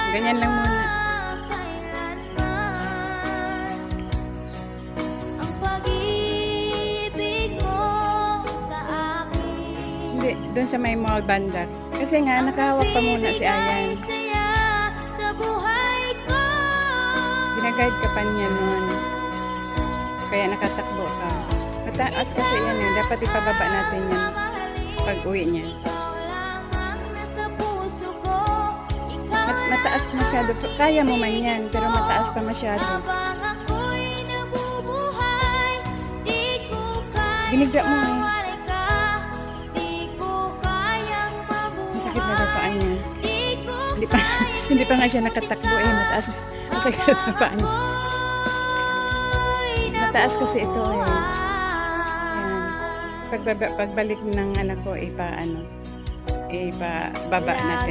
Ganyan lang muna. Ang pag-ibig mo sa akin. Hindi, doon sa may mall banda. Kasi nga, nakahawak pa muna si Ayan. Saya sa buhay ko. Ginaguide ka pa niya noon. Kaya nakatakbo ka. Mataas kasi yan eh. Dapat ipababa natin yan pag uwi niya. Ikaw lang ang nasa puso ko. Mataas masyado. Kaya mo man yan, pero mataas pa masyado. Habang ako'y nabubuhay, di ko kaya Binigla mo eh. mawala ka. Di ko kayang mabuhay. Masakit na daw paa niya. Di ko Hindi pa nga siya nakatakbo eh. Mataas. Masakit na paa niya. Mataas kasi ito eh. Ayan. Pagbalik ng anak ko, ipababa natin.